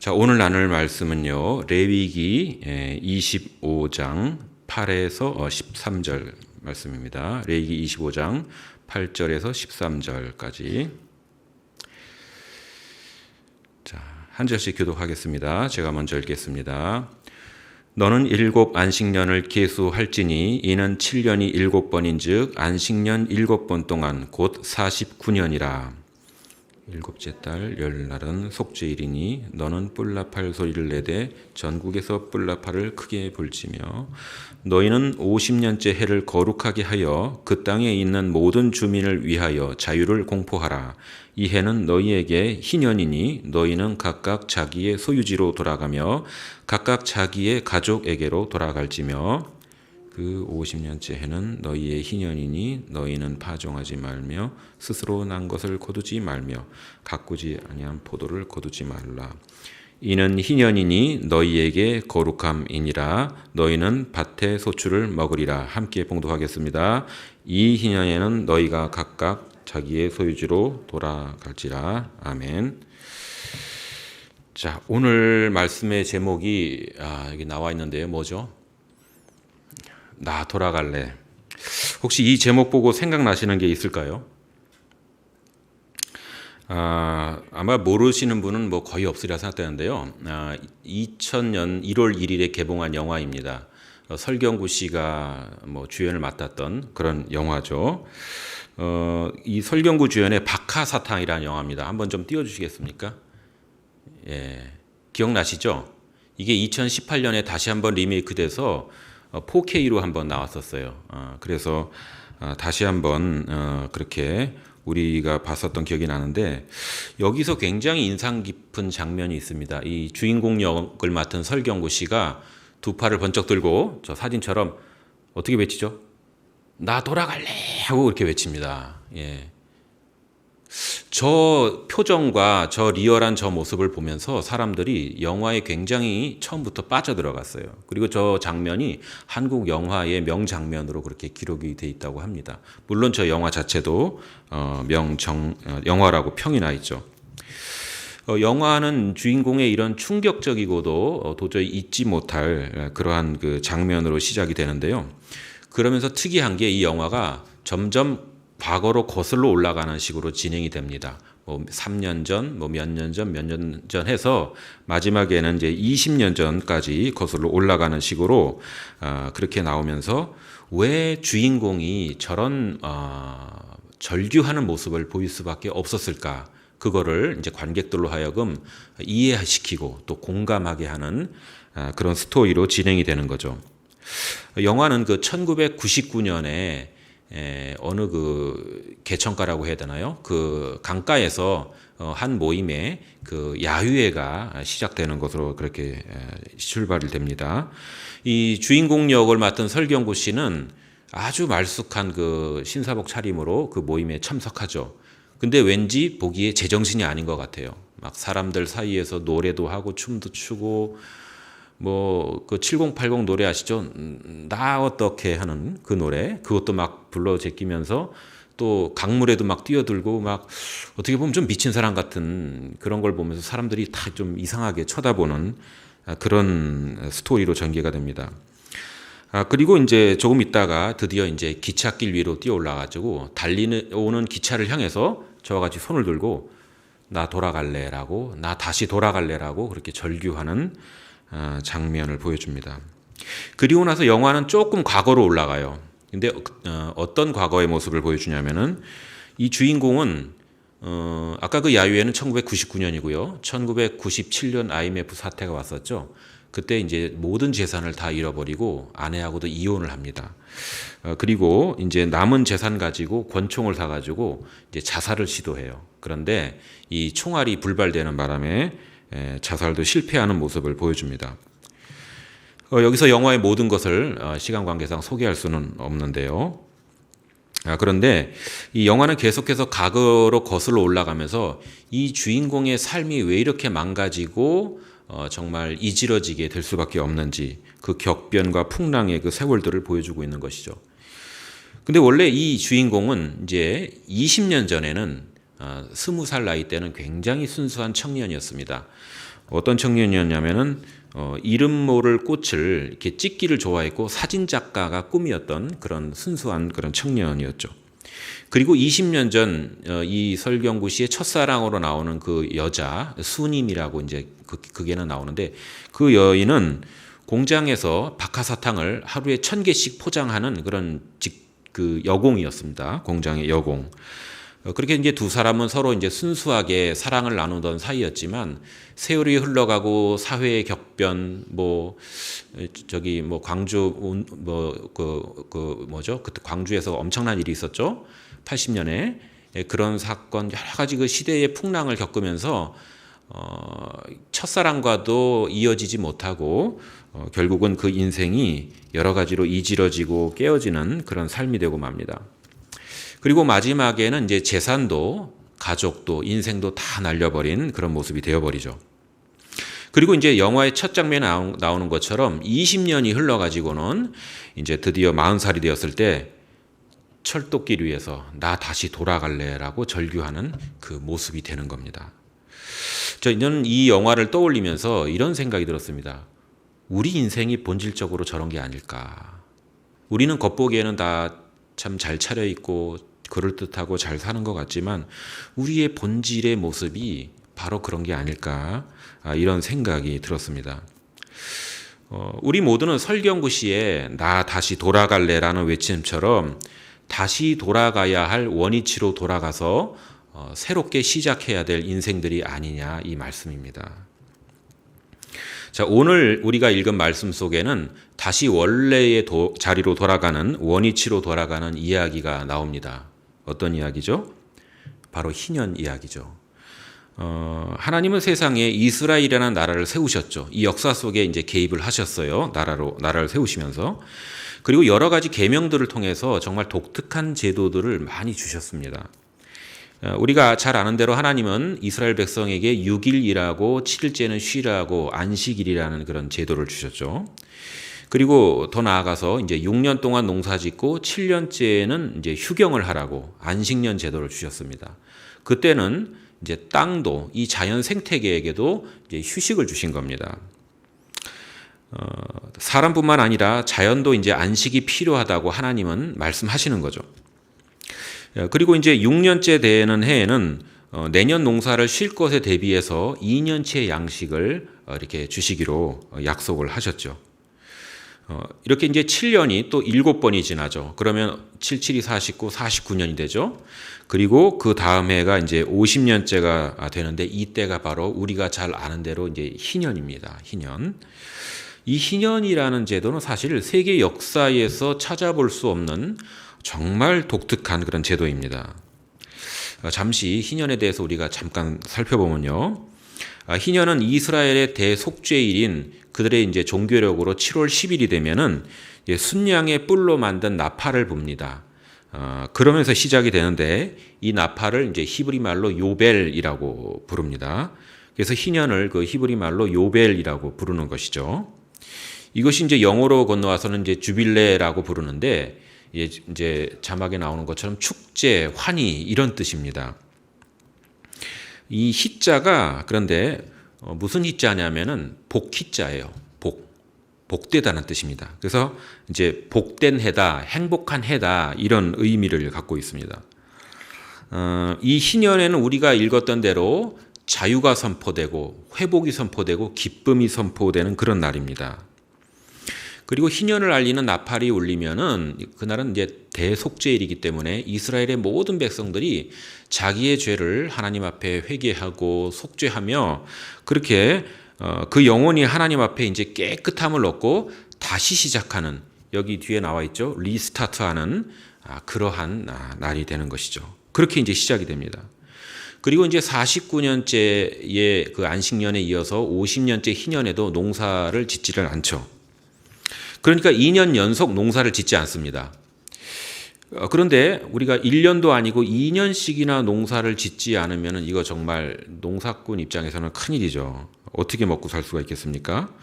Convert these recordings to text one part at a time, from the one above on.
자, 오늘 나눌 말씀은요, 레위기 25장 8에서 13절 말씀입니다. 레위기 25장 8절에서 13절까지. 자, 한 절씩 교독하겠습니다. 제가 먼저 읽겠습니다. 너는 7 안식년을 계수할지니 이는 7년이 7번인즉 안식년 7번 동안 곧 49년이라. 일곱째 달 열날은 속죄일이니 너는 뿔나팔 소리를 내되 전국에서 뿔나팔을 크게 불지며 너희는 50년째 해를 거룩하게 하여 그 땅에 있는 모든 주민을 위하여 자유를 공포하라. 이 해는 너희에게 희년이니 너희는 각각 자기의 소유지로 돌아가며 각각 자기의 가족에게로 돌아갈지며 그 50년째 해는 너희의 희년이니 너희는 파종하지 말며 스스로 난 것을 거두지 말며 가꾸지 아니한 포도를 거두지 말라. 이는 희년이니 너희에게 거룩함이니라. 너희는 밭의 소출을 먹으리라. 함께 봉독하겠습니다. 이 희년에는 너희가 각각 자기의 소유지로 돌아갈지라. 아멘. 자, 오늘 말씀의 제목이 여기 나와 있는데요. 뭐죠? 나 돌아갈래. 혹시 이 제목 보고 생각나시는 게 있을까요? 아마 모르시는 분은 뭐 거의 없으리라 생각되는데요. 2000년 1월 1일에 개봉한 영화입니다. 설경구 씨가 뭐 주연을 맡았던 그런 영화죠. 이 설경구 주연의 박하사탕이라는 영화입니다. 한번 좀 띄워주시겠습니까? 예, 기억나시죠? 이게 2018년에 다시 한번 리메이크돼서 4K로 한번 나왔었어요. 그래서 다시 한번 그렇게 우리가 봤었던 기억이 나는데 여기서 굉장히 인상 깊은 장면이 있습니다. 이 주인공 역을 맡은 설경구 씨가 두 팔을 번쩍 들고 저 사진처럼 어떻게 외치죠? 나 돌아갈래 하고 이렇게 외칩니다. 예. 저 표정과 저 리얼한 저 모습을 보면서 사람들이 영화에 굉장히 처음부터 빠져들어갔어요. 그리고 저 장면이 한국 영화의 명장면으로 그렇게 기록이 돼 있다고 합니다. 물론 저 영화 자체도 영화라고 평이 나 있죠. 영화는 주인공의 이런 충격적이고도 도저히 잊지 못할 그러한 그 장면으로 시작이 되는데요. 그러면서 특이한 게 이 영화가 점점 과거로 거슬러 올라가는 식으로 진행이 됩니다. 뭐 3년 전, 뭐 몇 년 전, 몇 년 전 해서 마지막에는 이제 20년 전까지 거슬러 올라가는 식으로 그렇게 나오면서 왜 주인공이 저런 절규하는 모습을 보일 수밖에 없었을까? 그거를 이제 관객들로 하여금 이해시키고 또 공감하게 하는 그런 스토리로 진행이 되는 거죠. 영화는 그 1999년에 어느 그 개천가라고 해야 되나요? 그 강가에서 한 모임에 그 야유회가 시작되는 것으로 그렇게 출발이 됩니다. 이 주인공 역을 맡은 설경구 씨는 아주 말쑥한 그 신사복 차림으로 그 모임에 참석하죠. 근데 왠지 보기에 제정신이 아닌 것 같아요. 막 사람들 사이에서 노래도 하고 춤도 추고 뭐 그 7080 노래 아시죠? 나 어떻게 하는 그 노래 그것도 막 불러 제끼면서 또 강물에도 막 뛰어들고 막 어떻게 보면 좀 미친 사람 같은 그런 걸 보면서 사람들이 다 좀 이상하게 쳐다보는 그런 스토리로 전개가 됩니다. 그리고 이제 조금 있다가 드디어 이제 기찻길 위로 뛰어 올라가지고 오는 기차를 향해서 저와 같이 손을 들고 나 돌아갈래라고 나 다시 돌아갈래라고 그렇게 절규하는 장면을 보여줍니다. 그리고 나서 영화는 조금 과거로 올라가요. 근데 어떤 과거의 모습을 보여주냐면은 이 주인공은 아까 그 야유회는 1999년이고요. 1997년 IMF 사태가 왔었죠. 그때 이제 모든 재산을 다 잃어버리고 아내하고도 이혼을 합니다. 그리고 이제 남은 재산 가지고 권총을 사가지고 이제 자살을 시도해요. 그런데 이 총알이 불발되는 바람에 자살도 실패하는 모습을 보여줍니다. 여기서 영화의 모든 것을 시간 관계상 소개할 수는 없는데요. 그런데 이 영화는 계속해서 과거로 거슬러 올라가면서 이 주인공의 삶이 왜 이렇게 망가지고 정말 이지러지게 될 수밖에 없는지 그 격변과 풍랑의 그 세월들을 보여주고 있는 것이죠. 근데 원래 이 주인공은 이제 20년 전에는 20살 나이 때는 굉장히 순수한 청년이었습니다. 어떤 청년이었냐면은 이름 모를 꽃을 이렇게 찍기를 좋아했고 사진 작가가 꿈이었던 그런 순수한 그런 청년이었죠. 그리고 20년 전 이 설경구 씨의 첫사랑으로 나오는 그 여자 수님이라고 이제 그게는 나오는데 그 여인은 공장에서 박하사탕을 하루에 1,000개씩 포장하는 그런 그 여공이었습니다. 공장의 여공. 그렇게 이제 두 사람은 서로 이제 순수하게 사랑을 나누던 사이였지만 세월이 흘러가고 사회의 격변 광주 그때 광주에서 엄청난 일이 있었죠. 80년에 그런 사건 여러 가지 그 시대의 풍랑을 겪으면서 첫사랑과도 이어지지 못하고 결국은 그 인생이 여러 가지로 이지러지고 깨어지는 그런 삶이 되고 맙니다. 그리고 마지막에는 이제 재산도 가족도 인생도 다 날려버린 그런 모습이 되어버리죠. 그리고 이제 영화의 첫 장면에 나오는 것처럼 20년이 흘러가지고는 이제 드디어 40살이 되었을 때 철도길 위에서 나 다시 돌아갈래라고 절규하는 그 모습이 되는 겁니다. 저는 이 영화를 떠올리면서 이런 생각이 들었습니다. 우리 인생이 본질적으로 저런 게 아닐까. 우리는 겉보기에는 다 참 잘 차려입고 그럴듯하고 잘 사는 것 같지만 우리의 본질의 모습이 바로 그런 게 아닐까 이런 생각이 들었습니다. 우리 모두는 설경구 씨의 나 다시 돌아갈래라는 외침처럼 다시 돌아가야 할 원위치로 돌아가서 새롭게 시작해야 될 인생들이 아니냐 이 말씀입니다. 자, 오늘 우리가 읽은 말씀 속에는 다시 원래의 자리로 돌아가는 원위치로 돌아가는 이야기가 나옵니다. 어떤 이야기죠? 바로 희년 이야기죠. 하나님은 세상에 이스라엘이라는 나라를 세우셨죠. 이 역사 속에 이제 개입을 하셨어요. 나라를 세우시면서. 그리고 여러 가지 계명들을 통해서 정말 독특한 제도들을 많이 주셨습니다. 우리가 잘 아는 대로 하나님은 이스라엘 백성에게 6일 일하고 7일째는 쉬라고 안식일이라는 그런 제도를 주셨죠. 그리고 더 나아가서 이제 6년 동안 농사 짓고 7년째는 이제 휴경을 하라고 안식년 제도를 주셨습니다. 그때는 이제 땅도 이 자연 생태계에게도 이제 휴식을 주신 겁니다. 사람뿐만 아니라 자연도 이제 안식이 필요하다고 하나님은 말씀하시는 거죠. 그리고 이제 6년째 되는 해에는 내년 농사를 쉴 것에 대비해서 2년치의 양식을 이렇게 주시기로 약속을 하셨죠. 이렇게 이제 7년이 또 7번이 지나죠. 그러면 77이 49, 49년이 되죠. 그리고 그 다음 해가 이제 50년째가 되는데 이때가 바로 우리가 잘 아는 대로 이제 희년입니다. 희년. 이 희년이라는 제도는 사실 세계 역사에서 찾아볼 수 없는 정말 독특한 그런 제도입니다. 잠시 희년에 대해서 우리가 잠깐 살펴보면요. 희년은 이스라엘의 대속죄일인 그들의 이제 종교력으로 7월 10일이 되면은 순양의 뿔로 만든 나팔을 붑니다. 그러면서 시작이 되는데 이 나팔을 이제 히브리 말로 요벨이라고 부릅니다. 그래서 희년을 그 히브리 말로 요벨이라고 부르는 것이죠. 이것이 이제 영어로 건너와서는 이제 주빌레라고 부르는데 이제 자막에 나오는 것처럼 축제, 환희 이런 뜻입니다. 이 희자가 그런데 무슨 희자냐면은 복희자예요. 복되다는 뜻입니다. 그래서 이제 복된 해다, 행복한 해다 이런 의미를 갖고 있습니다. 이 희년에는 우리가 읽었던 대로 자유가 선포되고 회복이 선포되고 기쁨이 선포되는 그런 날입니다. 그리고 희년을 알리는 나팔이 울리면은 그날은 이제 대속죄일이기 때문에 이스라엘의 모든 백성들이 자기의 죄를 하나님 앞에 회개하고 속죄하며 그렇게 그 영혼이 하나님 앞에 이제 깨끗함을 얻고 다시 시작하는 여기 뒤에 나와 있죠. 리스타트하는 그러한 날이 되는 것이죠. 그렇게 이제 시작이 됩니다. 그리고 이제 49년째의 그 안식년에 이어서 50년째 희년에도 농사를 짓지를 않죠. 그러니까 2년 연속 농사를 짓지 않습니다. 그런데 우리가 1년도 아니고 2년씩이나 농사를 짓지 않으면 이거 정말 농사꾼 입장에서는 큰일이죠. 어떻게 먹고 살 수가 있겠습니까?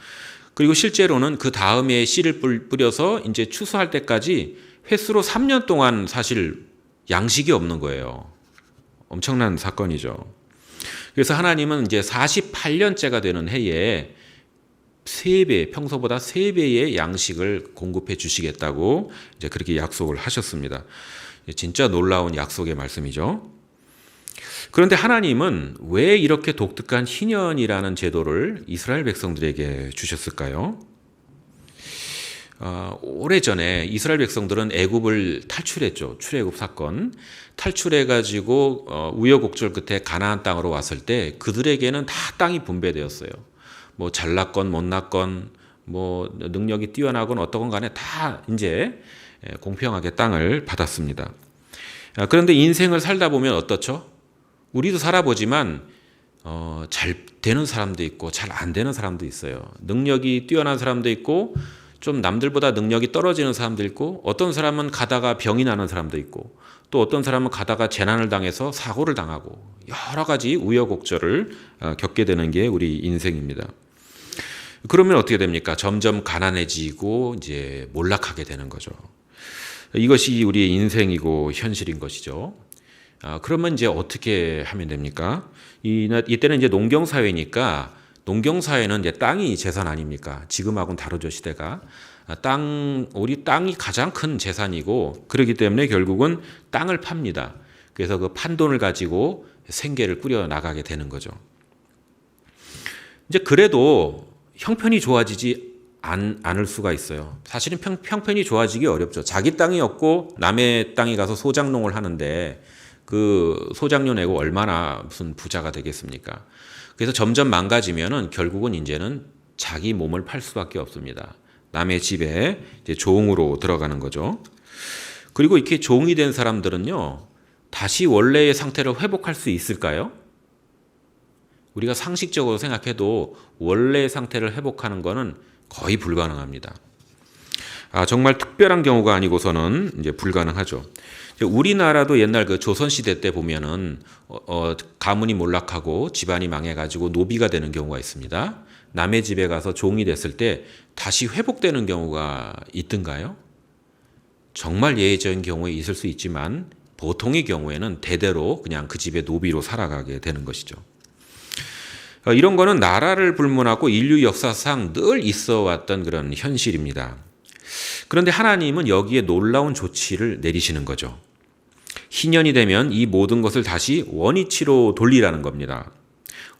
그리고 실제로는 그 다음에 씨를 뿌려서 이제 추수할 때까지 횟수로 3년 동안 사실 양식이 없는 거예요. 엄청난 사건이죠. 그래서 하나님은 이제 48년째가 되는 해에 3배, 평소보다 3배의 양식을 공급해 주시겠다고 이제 그렇게 약속을 하셨습니다. 진짜 놀라운 약속의 말씀이죠. 그런데 하나님은 왜 이렇게 독특한 희년이라는 제도를 이스라엘 백성들에게 주셨을까요? 오래전에 이스라엘 백성들은 애굽을 탈출했죠. 출애굽 사건. 탈출해가지고 우여곡절 끝에 가나안 땅으로 왔을 때 그들에게는 다 땅이 분배되었어요. 뭐 잘났건 못났건 뭐 능력이 뛰어나건 어떠건 간에 다 이제 공평하게 땅을 받았습니다. 그런데 인생을 살다 보면 어떻죠? 우리도 살아보지만 잘 되는 사람도 있고 잘 안 되는 사람도 있어요. 능력이 뛰어난 사람도 있고 좀 남들보다 능력이 떨어지는 사람도 있고 어떤 사람은 가다가 병이 나는 사람도 있고 또 어떤 사람은 가다가 재난을 당해서 사고를 당하고 여러 가지 우여곡절을 겪게 되는 게 우리 인생입니다. 그러면 어떻게 됩니까? 점점 가난해지고 이제 몰락하게 되는 거죠. 이것이 우리의 인생이고 현실인 것이죠. 그러면 이제 어떻게 하면 됩니까? 이때는 이제 농경사회니까 농경사회는 이제 땅이 재산 아닙니까? 지금하고는 다르죠, 시대가. 우리 땅이 가장 큰 재산이고 그렇기 때문에 결국은 땅을 팝니다. 그래서 그 판돈을 가지고 생계를 꾸려 나가게 되는 거죠. 이제 그래도 형편이 좋아지지 않을 수가 있어요. 사실은 형편이 좋아지기 어렵죠. 자기 땅이 없고 남의 땅에 가서 소작농을 하는데 그 소작료 내고 얼마나 무슨 부자가 되겠습니까? 그래서 점점 망가지면은 결국은 이제는 자기 몸을 팔 수밖에 없습니다. 남의 집에 이제 종으로 들어가는 거죠. 그리고 이렇게 종이 된 사람들은요, 다시 원래의 상태를 회복할 수 있을까요? 우리가 상식적으로 생각해도 원래의 상태를 회복하는 것은 거의 불가능합니다. 정말 특별한 경우가 아니고서는 이제 불가능하죠. 우리나라도 옛날 그 조선시대 때 보면은 가문이 몰락하고 집안이 망해가지고 노비가 되는 경우가 있습니다. 남의 집에 가서 종이 됐을 때 다시 회복되는 경우가 있던가요? 정말 예외적인 경우에 있을 수 있지만 보통의 경우에는 대대로 그냥 그 집의 노비로 살아가게 되는 것이죠. 이런 거는 나라를 불문하고 인류 역사상 늘 있어 왔던 그런 현실입니다. 그런데 하나님은 여기에 놀라운 조치를 내리시는 거죠. 희년이 되면 이 모든 것을 다시 원위치로 돌리라는 겁니다.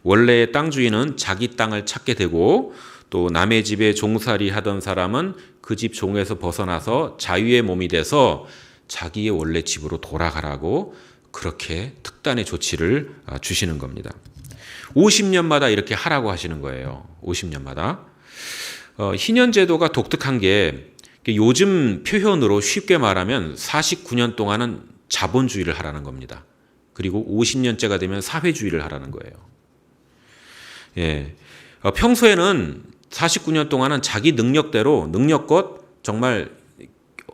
원래의 땅 주인은 자기 땅을 찾게 되고 또 남의 집에 종살이 하던 사람은 그 집 종에서 벗어나서 자유의 몸이 돼서 자기의 원래 집으로 돌아가라고 그렇게 특단의 조치를 주시는 겁니다. 50년마다 이렇게 하라고 하시는 거예요. 50년마다. 희년 제도가 독특한 게 요즘 표현으로 쉽게 말하면 49년 동안은 자본주의를 하라는 겁니다. 그리고 50년째가 되면 사회주의를 하라는 거예요. 예. 평소에는 49년 동안은 자기 능력대로 능력껏 정말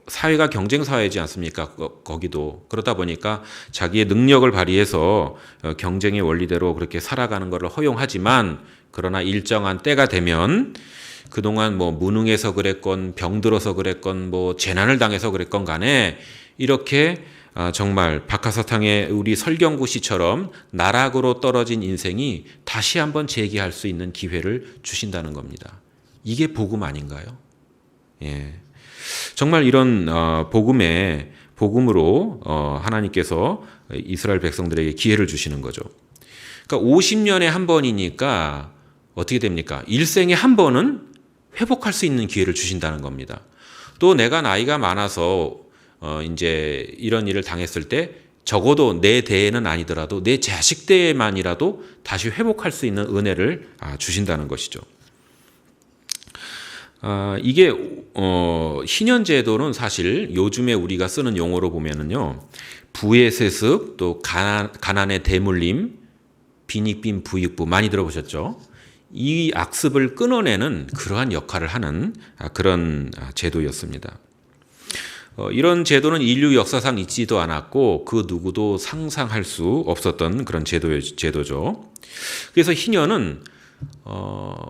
사회가 경쟁 사회이지 않습니까? 거기도 그러다 보니까 자기의 능력을 발휘해서 경쟁의 원리대로 그렇게 살아가는 것을 허용하지만 그러나 일정한 때가 되면 그동안 뭐 무능해서 그랬건 병들어서 그랬건 뭐 재난을 당해서 그랬건 간에 이렇게 정말 박하사탕의 우리 설경구 씨처럼 나락으로 떨어진 인생이 다시 한번 재기할 수 있는 기회를 주신다는 겁니다. 이게 복음 아닌가요? 예. 정말 이런 복음으로 하나님께서 이스라엘 백성들에게 기회를 주시는 거죠. 그러니까 50년에 한 번이니까 어떻게 됩니까? 일생에 한 번은 회복할 수 있는 기회를 주신다는 겁니다. 또 내가 나이가 많아서 이제 이런 일을 당했을 때 적어도 내 대에는 아니더라도 내 자식 대에만이라도 다시 회복할 수 있는 은혜를 주신다는 것이죠. 이게 희년 제도는 사실 요즘에 우리가 쓰는 용어로 보면은요, 부의 세습, 또 가난의 대물림, 빈익빈 부익부 많이 들어보셨죠? 이 악습을 끊어내는 그러한 역할을 하는 그런 제도였습니다. 이런 제도는 인류 역사상 있지도 않았고 그 누구도 상상할 수 없었던 그런 제도죠. 그래서 희년은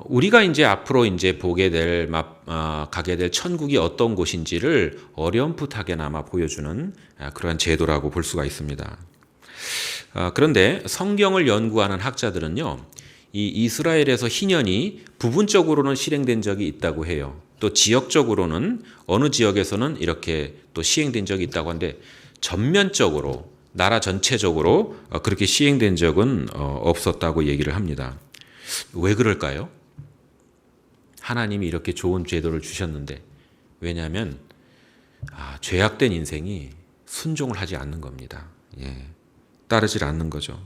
우리가 이제 앞으로 이제 가게 될 천국이 어떤 곳인지를 어렴풋하게나마 보여주는 그런 제도라고 볼 수가 있습니다. 그런데 성경을 연구하는 학자들은요, 이 이스라엘에서 희년이 부분적으로는 실행된 적이 있다고 해요. 또 지역적으로는 어느 지역에서는 이렇게 또 시행된 적이 있다고 하는데 전면적으로 나라 전체적으로 그렇게 시행된 적은 없었다고 얘기를 합니다. 왜 그럴까요? 하나님이 이렇게 좋은 제도를 주셨는데 왜냐하면 죄악된 인생이 순종을 하지 않는 겁니다. 따르질 않는 거죠.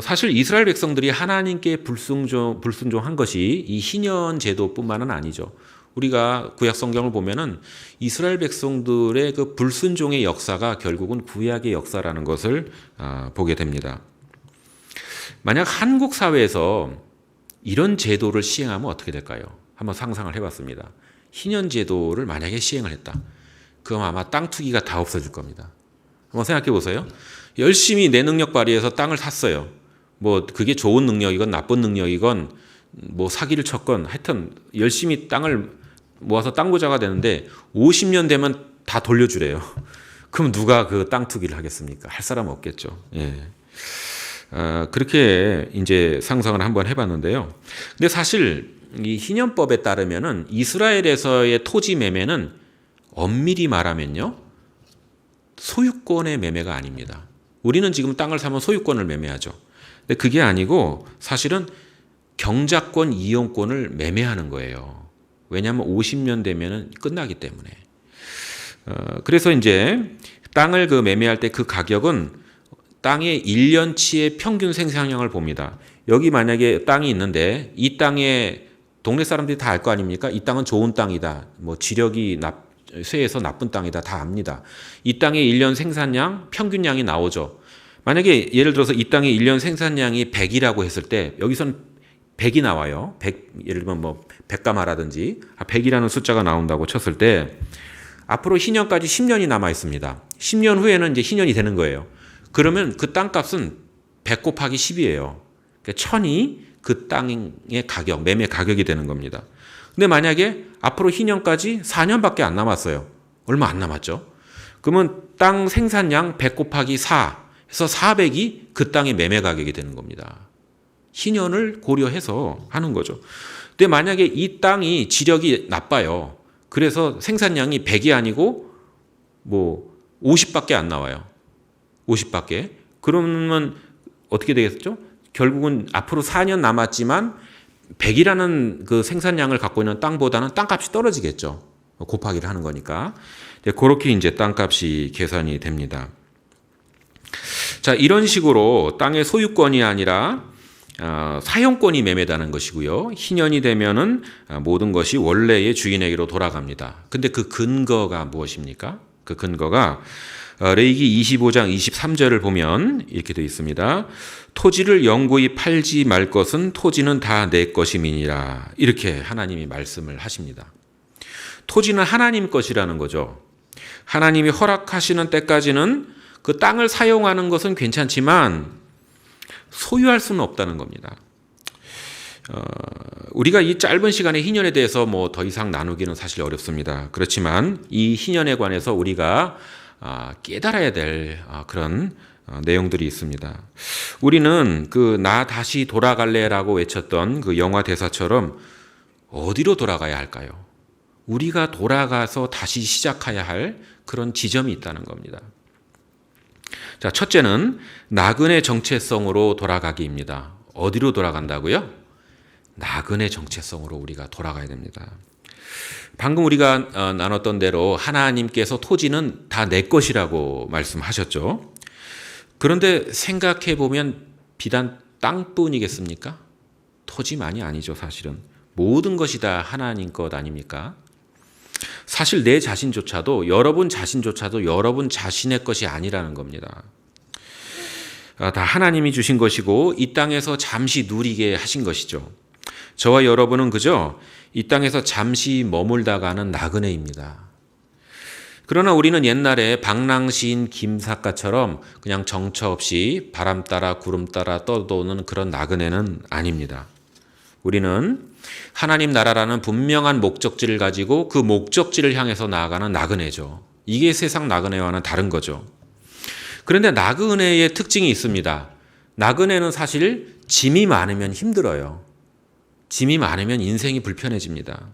사실 이스라엘 백성들이 하나님께 불순종한 것이 이 희년 제도뿐만은 아니죠. 우리가 구약 성경을 보면은 이스라엘 백성들의 그 불순종의 역사가 결국은 구약의 역사라는 것을 보게 됩니다. 만약 한국 사회에서 이런 제도를 시행하면 어떻게 될까요? 한번 상상을 해봤습니다. 희년 제도를 만약에 시행을 했다. 그럼 아마 땅 투기가 다 없어질 겁니다. 한번 생각해 보세요. 열심히 내 능력 발휘해서 땅을 샀어요. 뭐 그게 좋은 능력이건 나쁜 능력이건 뭐 사기를 쳤건 하여튼 열심히 땅을 모아서 땅 부자가 되는데 50년 되면 다 돌려주래요. 그럼 누가 그 땅 투기를 하겠습니까? 할 사람 없겠죠. 그렇게 이제 상상을 한번 해봤는데요. 근데 사실 이 희년법에 따르면은 이스라엘에서의 토지 매매는 엄밀히 말하면요, 소유권의 매매가 아닙니다. 우리는 지금 땅을 사면 소유권을 매매하죠. 근데 그게 아니고 사실은 경작권, 이용권을 매매하는 거예요. 왜냐하면 50년 되면은 끝나기 때문에. 그래서 이제 땅을 그 매매할 때 그 가격은 땅의 1년치의 평균 생산량을 봅니다. 여기 만약에 땅이 있는데 이 땅에 동네 사람들이 다 알 거 아닙니까? 이 땅은 좋은 땅이다. 뭐 지력이 쇠해서 나쁜 땅이다. 다 압니다. 이 땅의 1년 생산량, 평균량이 나오죠. 만약에 예를 들어서 이 땅의 1년 생산량이 100이라고 했을 때 여기선 100이 나와요. 100, 예를 들면 뭐 100가마라든지 100이라는 숫자가 나온다고 쳤을 때 앞으로 희년까지 10년이 남아 있습니다. 10년 후에는 이제 희년이 되는 거예요. 그러면 그 땅값은 100 곱하기 10이에요. 그러니까 1000이 그 땅의 가격, 매매 가격이 되는 겁니다. 근데 만약에 앞으로 희년까지 4년밖에 안 남았어요. 얼마 안 남았죠. 그러면 땅 생산량 100 곱하기 4 해서 400이 그 땅의 매매 가격이 되는 겁니다. 희년을 고려해서 하는 거죠. 근데 만약에 이 땅이 지력이 나빠요. 그래서 생산량이 100이 아니고 뭐 50밖에 안 나와요. 50밖에. 그러면 어떻게 되겠죠? 결국은 앞으로 4년 남았지만 100이라는 그 생산량을 갖고 있는 땅보다는 땅값이 떨어지겠죠. 곱하기를 하는 거니까. 그렇게 이제 땅값이 계산이 됩니다. 자, 이런 식으로 땅의 소유권이 아니라 사용권이 매매되는 것이고요. 희년이 되면은 모든 것이 원래의 주인에게로 돌아갑니다. 근데 그 근거가 무엇입니까? 그 근거가 레위기 25장 23절을 보면 이렇게 되어 있습니다. 토지를 영구히 팔지 말 것은 토지는 다 내 것임이니라. 이렇게 하나님이 말씀을 하십니다. 토지는 하나님 것이라는 거죠. 하나님이 허락하시는 때까지는 그 땅을 사용하는 것은 괜찮지만 소유할 수는 없다는 겁니다. 우리가 이 짧은 시간에 희년에 대해서 뭐 더 이상 나누기는 사실 어렵습니다. 그렇지만 이 희년에 관해서 우리가 깨달아야 될 그런 내용들이 있습니다. 우리는 그 나 다시 돌아갈래라고 외쳤던 그 영화 대사처럼 어디로 돌아가야 할까요? 우리가 돌아가서 다시 시작해야 할 그런 지점이 있다는 겁니다. 자, 첫째는 나그네 정체성으로 돌아가기입니다. 어디로 돌아간다고요? 나그네 정체성으로 우리가 돌아가야 됩니다. 방금 우리가 나눴던 대로 하나님께서 토지는 다 내 것이라고 말씀하셨죠. 그런데 생각해 보면 비단 땅뿐이겠습니까? 토지만이 아니죠, 사실은. 모든 것이 다 하나님 것 아닙니까? 사실 내 자신조차도, 여러분 자신조차도 여러분 자신의 것이 아니라는 겁니다. 다 하나님이 주신 것이고 이 땅에서 잠시 누리게 하신 것이죠. 저와 여러분은 그저 이 땅에서 잠시 머물다가는 나그네입니다. 그러나 우리는 옛날에 방랑시인 김사과처럼 그냥 정처 없이 바람 따라 구름 따라 떠도는 그런 나그네는 아닙니다. 우리는 하나님 나라라는 분명한 목적지를 가지고 그 목적지를 향해서 나아가는 나그네죠. 이게 세상 나그네와는 다른 거죠. 그런데 나그네의 특징이 있습니다. 나그네는 사실 짐이 많으면 힘들어요. 짐이 많으면 인생이 불편해집니다.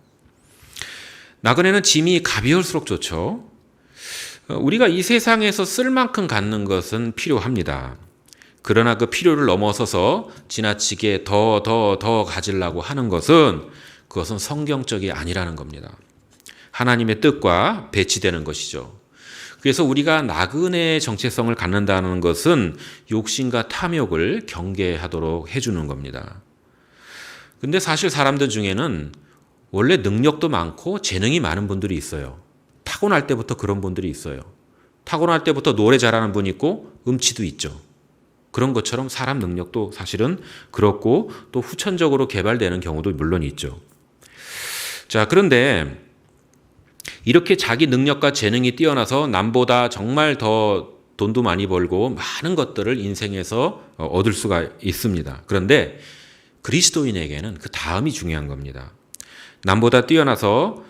나그네는 짐이 가벼울수록 좋죠. 우리가 이 세상에서 쓸 만큼 갖는 것은 필요합니다. 그러나 그 필요를 넘어서서 지나치게 더 가지려고 하는 것은 그것은 성경적이 아니라는 겁니다. 하나님의 뜻과 배치되는 것이죠. 그래서 우리가 나그네의 정체성을 갖는다는 것은 욕심과 탐욕을 경계하도록 해주는 겁니다. 근데 사실 사람들 중에는 원래 능력도 많고 재능이 많은 분들이 있어요. 타고날 때부터 그런 분들이 있어요. 타고날 때부터 노래 잘하는 분이 있고 음치도 있죠. 그런 것처럼 사람 능력도 사실은 그렇고 또 후천적으로 개발되는 경우도 물론 있죠. 자, 그런데 이렇게 자기 능력과 재능이 뛰어나서 남보다 정말 더 돈도 많이 벌고 많은 것들을 인생에서 얻을 수가 있습니다. 그런데 그리스도인에게는 그 다음이 중요한 겁니다. 남보다 뛰어나서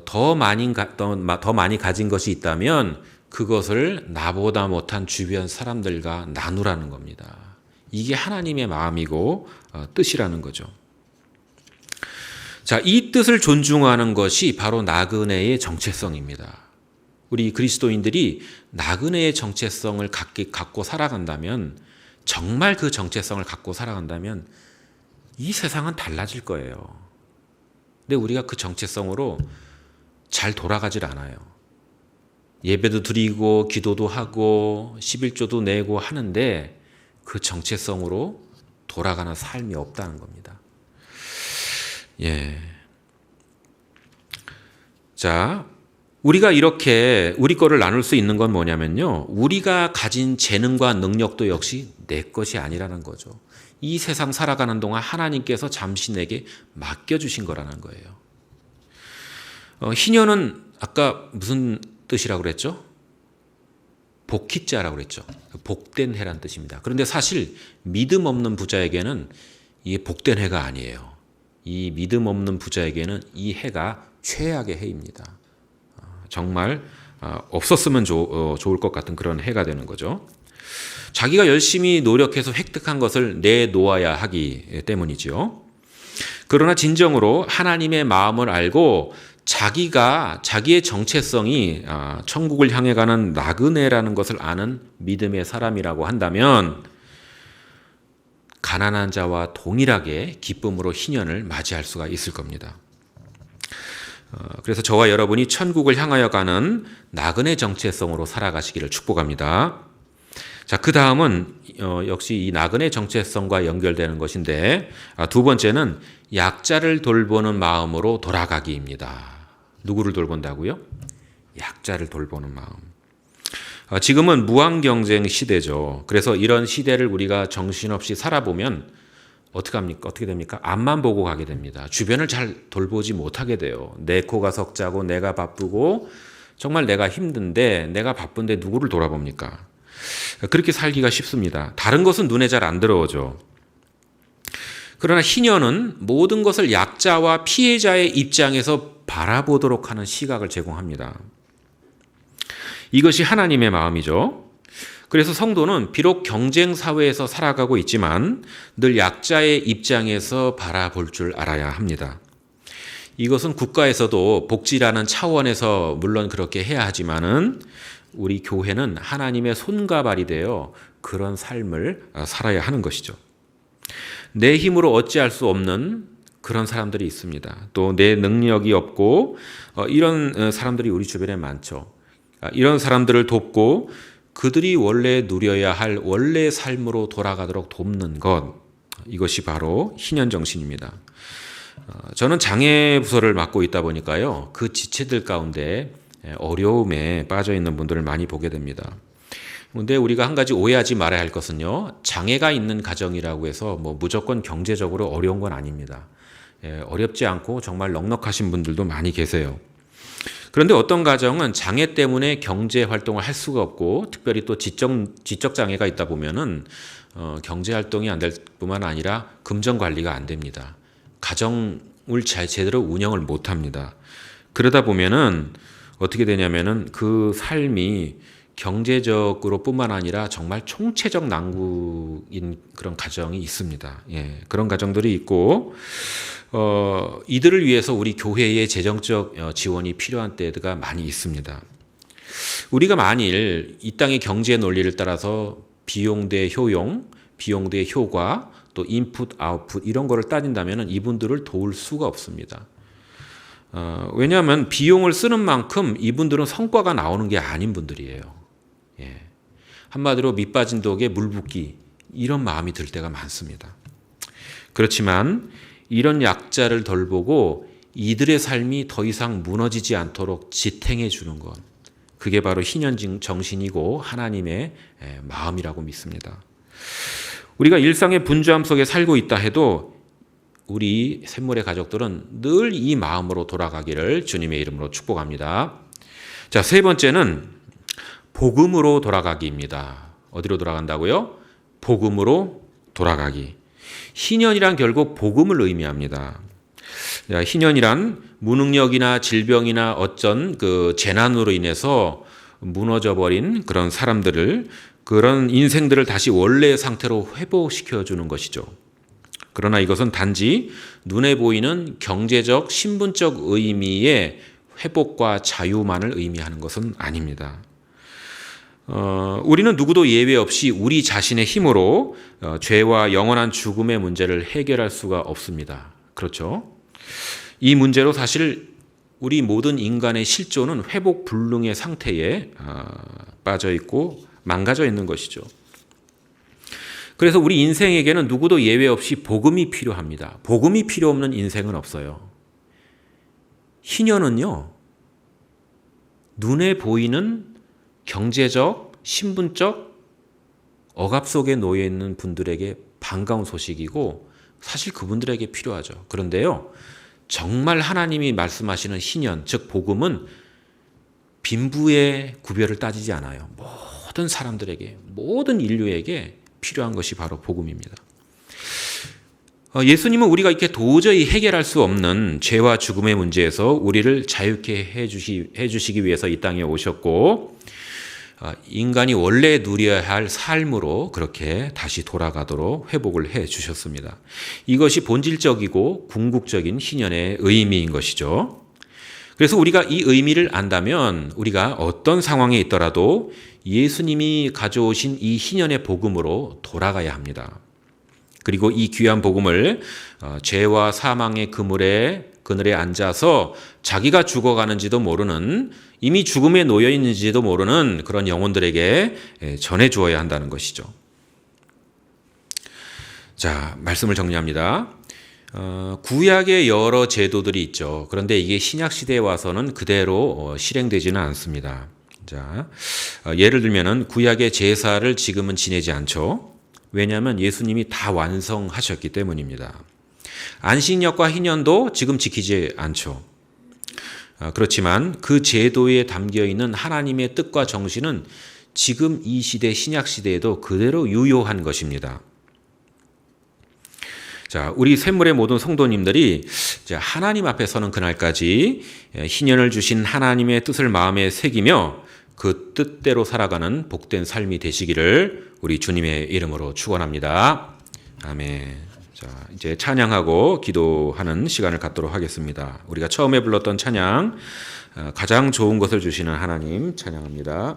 더 많이 가진 것이 있다면 그것을 나보다 못한 주변 사람들과 나누라는 겁니다. 이게 하나님의 마음이고 뜻이라는 거죠. 자, 이 뜻을 존중하는 것이 바로 나그네의 정체성입니다. 우리 그리스도인들이 나그네의 정체성을 갖고 살아간다면, 정말 그 정체성을 갖고 살아간다면 이 세상은 달라질 거예요. 근데 우리가 그 정체성으로 잘 돌아가질 않아요. 예배도 드리고 기도도 하고 11조도 내고 하는데 그 정체성으로 돌아가는 삶이 없다는 겁니다. 예. 자, 우리가 이렇게 우리 거를 나눌 수 있는 건 뭐냐면요. 우리가 가진 재능과 능력도 역시 내 것이 아니라는 거죠. 이 세상 살아가는 동안 하나님께서 잠시 내게 맡겨주신 거라는 거예요. 희년은 아까 무슨 뜻이라고 그랬죠? 복희자라고 그랬죠. 복된 해란 뜻입니다. 그런데 사실 믿음 없는 부자에게는 이게 복된 해가 아니에요. 이 믿음 없는 부자에게는 이 해가 최악의 해입니다. 정말 없었으면 좋을 것 같은 그런 해가 되는 거죠. 자기가 열심히 노력해서 획득한 것을 내놓아야 하기 때문이죠. 그러나 진정으로 하나님의 마음을 알고 자기의 정체성이 천국을 향해 가는 나그네라는 것을 아는 믿음의 사람이라고 한다면 가난한 자와 동일하게 기쁨으로 희년을 맞이할 수가 있을 겁니다. 그래서 저와 여러분이 천국을 향하여 가는 나그네 정체성으로 살아가시기를 축복합니다. 자, 그 다음은 역시 이 나그네 정체성과 연결되는 것인데 두 번째는 약자를 돌보는 마음으로 돌아가기입니다. 누구를 돌본다고요? 약자를 돌보는 마음. 지금은 무한 경쟁 시대죠. 그래서 이런 시대를 우리가 정신없이 살아보면 어떻게 됩니까? 앞만 보고 가게 됩니다. 주변을 잘 돌보지 못하게 돼요. 내 코가 석자고 내가 바쁘고 정말 내가 힘든데 내가 바쁜데 누구를 돌아봅니까? 그렇게 살기가 쉽습니다. 다른 것은 눈에 잘 안 들어오죠. 그러나 희년은 모든 것을 약자와 피해자의 입장에서 바라보도록 하는 시각을 제공합니다. 이것이 하나님의 마음이죠. 그래서 성도는 비록 경쟁 사회에서 살아가고 있지만 늘 약자의 입장에서 바라볼 줄 알아야 합니다. 이것은 국가에서도 복지라는 차원에서 물론 그렇게 해야 하지만은 우리 교회는 하나님의 손과 발이 되어 그런 삶을 살아야 하는 것이죠. 내 힘으로 어찌할 수 없는 그런 사람들이 있습니다. 또 내 능력이 없고 이런 사람들이 우리 주변에 많죠. 이런 사람들을 돕고 그들이 원래 누려야 할 원래 삶으로 돌아가도록 돕는 것, 이것이 바로 희년 정신입니다. 저는 장애 부서를 맡고 있다 보니까요, 그 지체들 가운데 어려움에 빠져 있는 분들을 많이 보게 됩니다. 그런데 우리가 한 가지 오해하지 말아야 할 것은요, 장애가 있는 가정이라고 해서 뭐 무조건 경제적으로 어려운 건 아닙니다. 어렵지 않고 정말 넉넉하신 분들도 많이 계세요. 그런데 어떤 가정은 장애 때문에 경제 활동을 할 수가 없고 특별히 또 지적 장애가 있다 보면은 경제 활동이 안 될 뿐만 아니라 금전 관리가 안 됩니다. 가정을 제대로 운영을 못 합니다. 그러다 보면은 어떻게 되냐면은 그 삶이 경제적으로뿐만 아니라 정말 총체적 난국인 그런 가정이 있습니다. 예, 그런 가정들이 있고 이들을 위해서 우리 교회의 재정적 지원이 필요한 때가 많이 있습니다. 우리가 만일 이 땅의 경제 논리를 따라서 비용 대 효용, 비용 대 효과, 또 인풋, 아웃풋 이런 거를 따진다면 이분들을 도울 수가 없습니다. 왜냐하면 비용을 쓰는 만큼 이분들은 성과가 나오는 게 아닌 분들이에요. 예. 한마디로 밑 빠진 독에 물 붓기 이런 마음이 들 때가 많습니다. 그렇지만 이런 약자를 돌보고 이들의 삶이 더 이상 무너지지 않도록 지탱해 주는 것, 그게 바로 희년 정신이고 하나님의 마음이라고 믿습니다. 우리가 일상의 분주함 속에 살고 있다 해도 우리 샘물의 가족들은 늘 이 마음으로 돌아가기를 주님의 이름으로 축복합니다. 자, 세 번째는 복음으로 돌아가기입니다. 어디로 돌아간다고요? 복음으로 돌아가기. 희년이란 결국 복음을 의미합니다. 희년이란 무능력이나 질병이나 어쩐 그 재난으로 인해서 무너져 버린 그런 사람들을, 그런 인생들을 다시 원래의 상태로 회복시켜 주는 것이죠. 그러나 이것은 단지 눈에 보이는 경제적, 신분적 의미의 회복과 자유만을 의미하는 것은 아닙니다. 우리는 누구도 예외 없이 우리 자신의 힘으로 죄와 영원한 죽음의 문제를 해결할 수가 없습니다. 그렇죠? 이 문제로 사실 우리 모든 인간의 실존은 회복 불능의 상태에 빠져 있고 망가져 있는 것이죠. 그래서 우리 인생에게는 누구도 예외 없이 복음이 필요합니다. 복음이 필요 없는 인생은 없어요. 희년은요, 눈에 보이는 경제적, 신분적 억압 속에 놓여 있는 분들에게 반가운 소식이고 사실 그분들에게 필요하죠. 그런데요, 정말 하나님이 말씀하시는 희년, 즉 복음은 빈부의 구별을 따지지 않아요. 모든 사람들에게, 모든 인류에게 필요한 것이 바로 복음입니다. 예수님은 우리가 이렇게 도저히 해결할 수 없는 죄와 죽음의 문제에서 우리를 자유케 해주시기 위해서 이 땅에 오셨고, 인간이 원래 누려야 할 삶으로 그렇게 다시 돌아가도록 회복을 해 주셨습니다. 이것이 본질적이고 궁극적인 희년의 의미인 것이죠. 그래서 우리가 이 의미를 안다면 우리가 어떤 상황에 있더라도 예수님이 가져오신 이 희년의 복음으로 돌아가야 합니다. 그리고 이 귀한 복음을 죄와 사망의 그늘에 앉아서 자기가 죽어가는지도 모르는, 이미 죽음에 놓여 있는지도 모르는 그런 영혼들에게 전해 주어야 한다는 것이죠. 자, 말씀을 정리합니다. 구약의 여러 제도들이 있죠. 그런데 이게 신약 시대에 와서는 그대로 실행되지는 않습니다. 자, 예를 들면은 구약의 제사를 지금은 지내지 않죠. 왜냐하면 예수님이 다 완성하셨기 때문입니다. 안식년과 희년도 지금 지키지 않죠. 그렇지만 그 제도에 담겨 있는 하나님의 뜻과 정신은 지금 이 시대, 신약 시대에도 그대로 유효한 것입니다. 자, 우리 샘물의 모든 성도님들이 하나님 앞에 서는 그날까지 희년을 주신 하나님의 뜻을 마음에 새기며 그 뜻대로 살아가는 복된 삶이 되시기를 우리 주님의 이름으로 축원합니다. 아멘. 자, 이제 찬양하고 기도하는 시간을 갖도록 하겠습니다. 우리가 처음에 불렀던 찬양, 가장 좋은 것을 주시는 하나님 찬양합니다.